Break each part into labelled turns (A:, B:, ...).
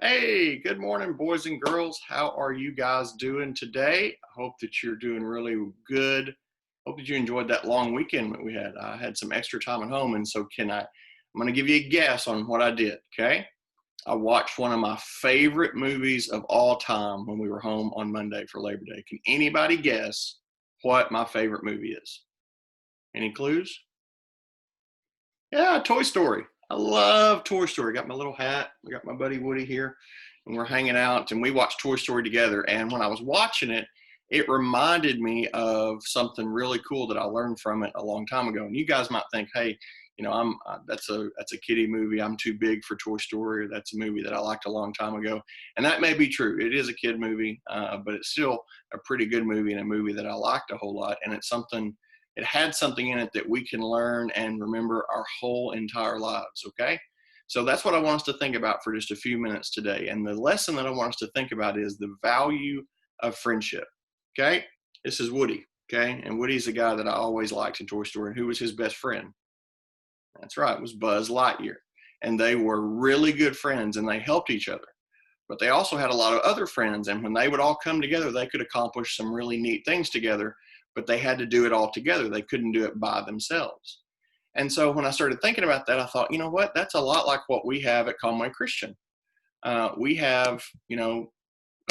A: Hey, good morning, boys and girls. How are you guys doing today? I hope that you're doing really good. Hope that you enjoyed that long weekend that we had. I had some extra time at home, and so I'm going to give you a guess on what I did, okay? I watched one of my favorite movies of all time when we were home on Monday for Labor Day. Can anybody guess what my favorite movie is? Any clues? Yeah, Toy Story. I love Toy Story. Got my little hat. I got my buddy Woody here, and we're hanging out, and we watched Toy Story together. And when I was watching it, it reminded me of something really cool that I learned from it a long time ago. And you guys might think, hey, that's a kiddie movie. I'm too big for Toy Story. That's a movie that I liked a long time ago, and that may be true. It is a kid movie, but it's still a pretty good movie and a movie that I liked a whole lot. And it had something in it that we can learn and remember our whole entire lives, okay? So that's what I want us to think about for just a few minutes today. And the lesson that I want us to think about is the value of friendship, okay? This is Woody, okay? And Woody's the guy that I always liked in Toy Story. And who was his best friend? That's right, it was Buzz Lightyear. And they were really good friends and they helped each other. But they also had a lot of other friends. And when they would all come together, they could accomplish some really neat things together, but they had to do it all together. They couldn't do it by themselves. And so when I started thinking about that, I thought, you know what? That's a lot like what we have at Conway Christian. We have,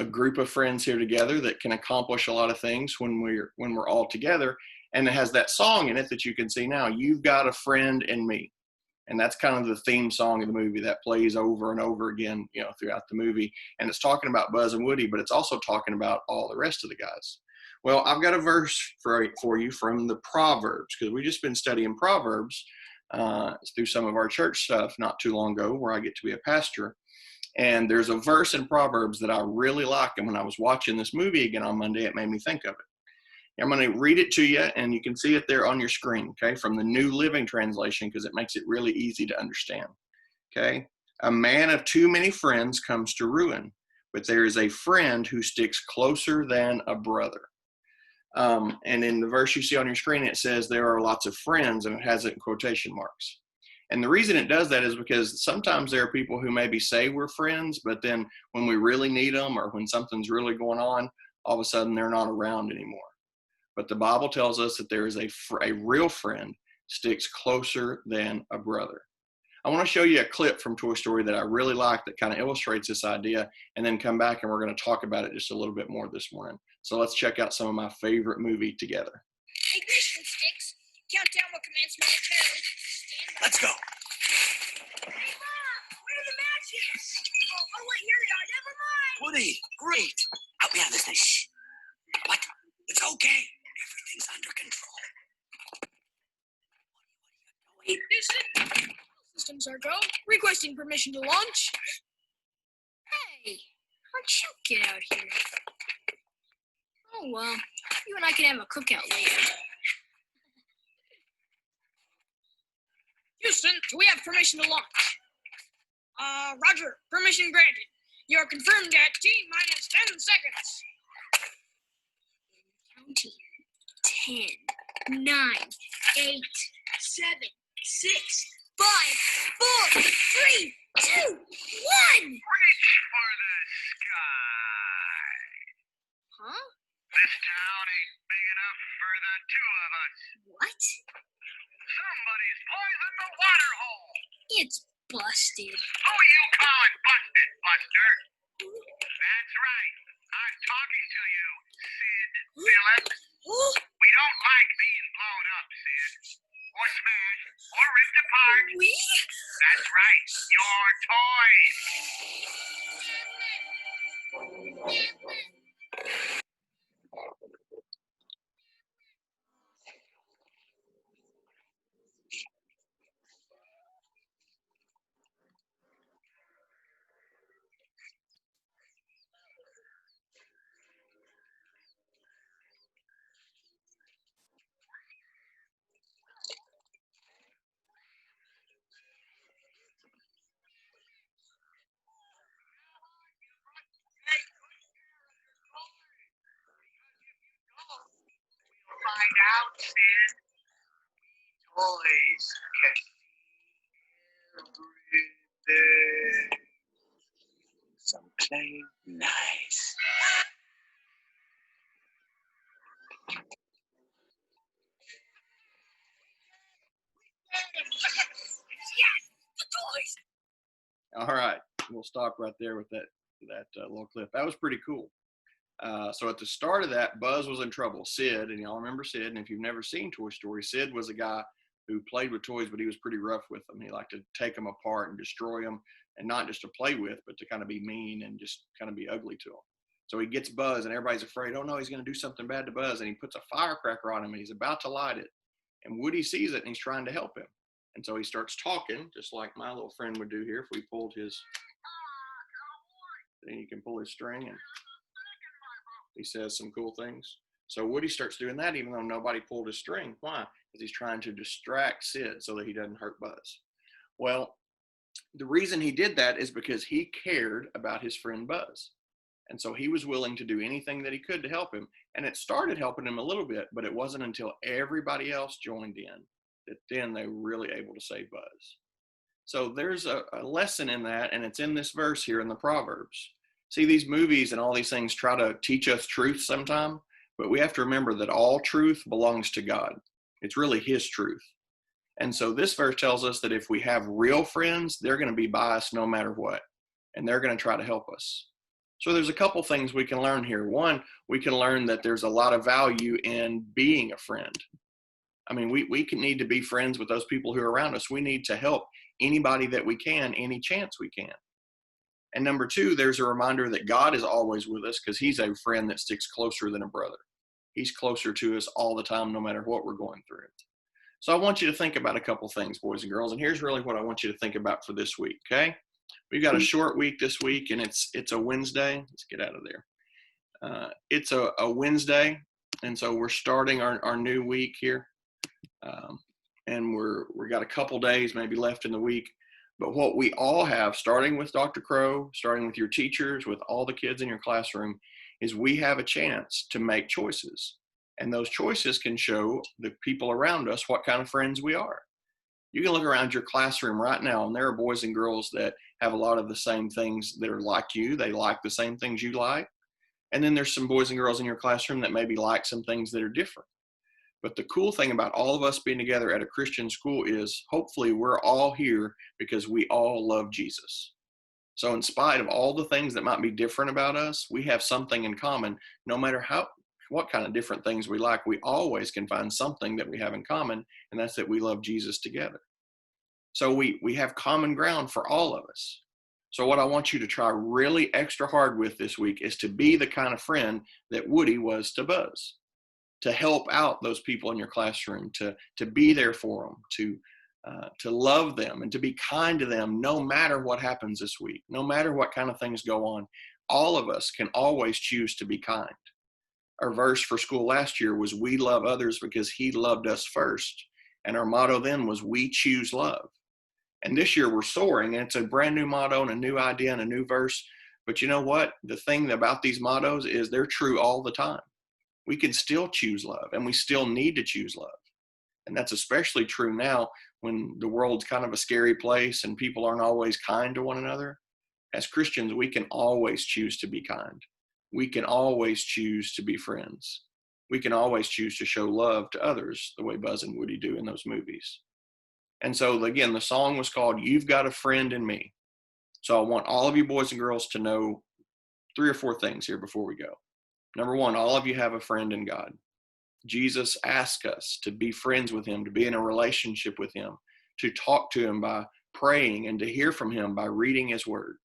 A: a group of friends here together that can accomplish a lot of things when we're all together. And it has that song in it that you can see now. You've got a friend in me. And that's kind of the theme song of the movie that plays over and over again, throughout the movie. And it's talking about Buzz and Woody, but it's also talking about all the rest of the guys. Well, I've got a verse for you from the Proverbs, because we've just been studying Proverbs through some of our church stuff not too long ago, where I get to be a pastor. And there's a verse in Proverbs that I really like. And when I was watching this movie again on Monday, it made me think of it. I'm going to read it to you, and you can see it there on your screen, okay, from the New Living Translation, because it makes it really easy to understand, okay? A man of too many friends comes to ruin, but there is a friend who sticks closer than a brother. And in the verse you see on your screen, it says there are lots of friends, and it has it in quotation marks. And the reason it does that is because sometimes there are people who maybe say we're friends, but then when we really need them or when something's really going on, all of a sudden they're not around anymore. But the Bible tells us that there is a real friend sticks closer than a brother. I want to show you a clip from Toy Story that I really like that kind of illustrates this idea, and then come back and we're going to talk about it just a little bit more this morning. So let's check out some of my favorite movie together.
B: Ignition sticks. Countdown will commence momentarily. Let's go. Hey, Mom! Where are the matches? Oh, wait, here they are. Never mind.
C: Woody, great. Help me out of this thing. Shh. What? It's okay. Everything's under control.
B: Ignition. Systems are go. Requesting permission to launch. Hey, why don't you get out here? Oh, well, you and I can have a cookout later. Houston, do we have permission to launch? Roger, permission granted. You are confirmed at T-minus 10 seconds. Counting. 10, 9, 8, 7, 6, 5, 4, 3, 2, 1.
D: Reach for the sky.
B: Huh?
D: This town ain't big enough for the two of us.
B: What?
D: Somebody's poisoned the water hole.
B: It's busted.
D: Who you calling busted, Buster? That's right. I'm talking to you, Sid Phillips. We don't like being blown up, Sid. Or smashed. Or ripped apart.
B: We?
D: That's right. Your toys. Find out, Sid. Toys can see everything.
C: everything nice.
B: Yes, the toys.
A: All right, we'll stop right there with that little clip. That was pretty cool. So at the start of that, Buzz was in trouble. Sid, and y'all remember Sid, and if you've never seen Toy Story, Sid was a guy who played with toys, but he was pretty rough with them. He liked to take them apart and destroy them, and not just to play with, but to kind of be mean and just kind of be ugly to them. So he gets Buzz, and everybody's afraid, oh no, he's going to do something bad to Buzz, and he puts a firecracker on him, and he's about to light it. And Woody sees it, and he's trying to help him. And so he starts talking, just like my little friend would do here if we pulled his, then you can pull his string, and he says some cool things. So Woody starts doing that even though nobody pulled his string. Why? Because he's trying to distract Sid so that he doesn't hurt Buzz. Well, the reason he did that is because he cared about his friend Buzz. And so he was willing to do anything that he could to help him. And it started helping him a little bit, but it wasn't until everybody else joined in that then they were really able to save Buzz. So there's a lesson in that, and it's in this verse here in the Proverbs. See, these movies and all these things try to teach us truth sometime, but we have to remember that all truth belongs to God. It's really his truth. And so this verse tells us that if we have real friends, they're going to be by us no matter what, and they're going to try to help us. So there's a couple things we can learn here. One, we can learn that there's a lot of value in being a friend. I mean, we can need to be friends with those people who are around us. We need to help anybody that we can, any chance we can. And number two, there's a reminder that God is always with us because he's a friend that sticks closer than a brother. He's closer to us all the time, no matter what we're going through. So I want you to think about a couple things, boys and girls. And here's really what I want you to think about for this week, okay? We've got a short week this week, and it's a Wednesday. Let's get out of there. It's a Wednesday, and so we're starting our new week here. And we got a couple days maybe left in the week. But what we all have, starting with Dr. Crow, starting with your teachers, with all the kids in your classroom, is we have a chance to make choices. And those choices can show the people around us what kind of friends we are. You can look around your classroom right now, and there are boys and girls that have a lot of the same things that are like you. They like the same things you like. And then there's some boys and girls in your classroom that maybe like some things that are different. But the cool thing about all of us being together at a Christian school is hopefully we're all here because we all love Jesus. So in spite of all the things that might be different about us, we have something in common. No matter what kind of different things we like, we always can find something that we have in common, and that's that we love Jesus together. So we have common ground for all of us. So what I want you to try really extra hard with this week is to be the kind of friend that Woody was to Buzz. To help out those people in your classroom, to be there for them, to love them, and to be kind to them no matter what happens this week, no matter what kind of things go on. All of us can always choose to be kind. Our verse for school last year was, we love others because he loved us first. And our motto then was, we choose love. And this year we're soaring, and it's a brand new motto and a new idea and a new verse. But you know what? The thing about these mottos is they're true all the time. We can still choose love, and we still need to choose love. And that's especially true now when the world's kind of a scary place and people aren't always kind to one another. As Christians, we can always choose to be kind. We can always choose to be friends. We can always choose to show love to others the way Buzz and Woody do in those movies. And so, again, the song was called You've Got a Friend in Me. So I want all of you boys and girls to know 3 or 4 things here before we go. Number one, all of you have a friend in God. Jesus asked us to be friends with him, to be in a relationship with him, to talk to him by praying, and to hear from him by reading his word.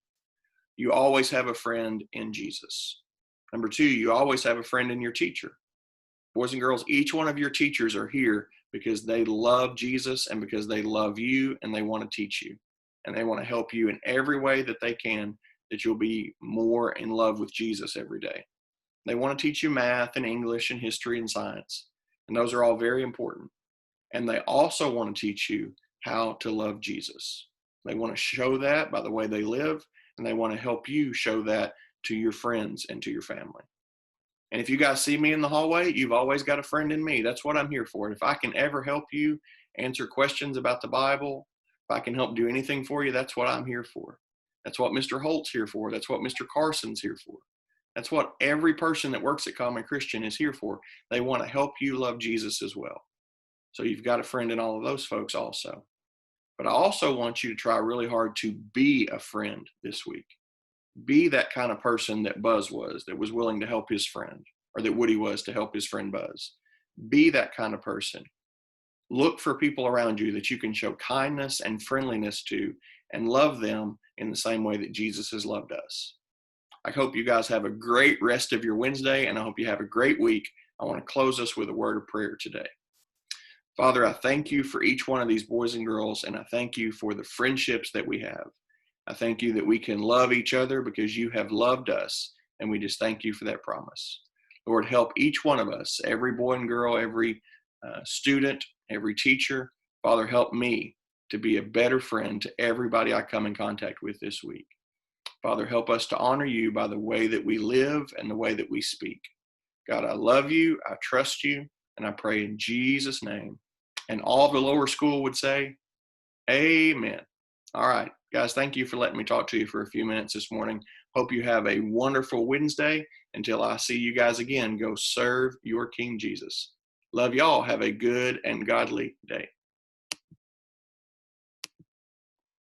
A: You always have a friend in Jesus. Number 2, you always have a friend in your teacher. Boys and girls, each one of your teachers are here because they love Jesus and because they love you, and they want to teach you. And they want to help you in every way that they can, that you'll be more in love with Jesus every day. They want to teach you math and English and history and science. And those are all very important. And they also want to teach you how to love Jesus. They want to show that by the way they live, and they want to help you show that to your friends and to your family. And if you guys see me in the hallway, you've always got a friend in me. That's what I'm here for. And if I can ever help you answer questions about the Bible, if I can help do anything for you, that's what I'm here for. That's what Mr. Holt's here for. That's what Mr. Carson's here for. That's what every person that works at Common Christian is here for. They want to help you love Jesus as well. So you've got a friend in all of those folks also. But I also want you to try really hard to be a friend this week. Be that kind of person that Buzz was, that was willing to help his friend, or that Woody was to help his friend Buzz. Be that kind of person. Look for people around you that you can show kindness and friendliness to and love them in the same way that Jesus has loved us. I hope you guys have a great rest of your Wednesday, and I hope you have a great week. I want to close us with a word of prayer today. Father, I thank you for each one of these boys and girls, and I thank you for the friendships that we have. I thank you that we can love each other because you have loved us, and we just thank you for that promise. Lord, help each one of us, every boy and girl, every student, every teacher. Father, help me to be a better friend to everybody I come in contact with this week. Father, help us to honor you by the way that we live and the way that we speak. God, I love you, I trust you, and I pray in Jesus' name. And all the lower school would say, amen. All right, guys, thank you for letting me talk to you for a few minutes this morning. Hope you have a wonderful Wednesday. Until I see you guys again, go serve your King Jesus. Love y'all. Have a good and godly day.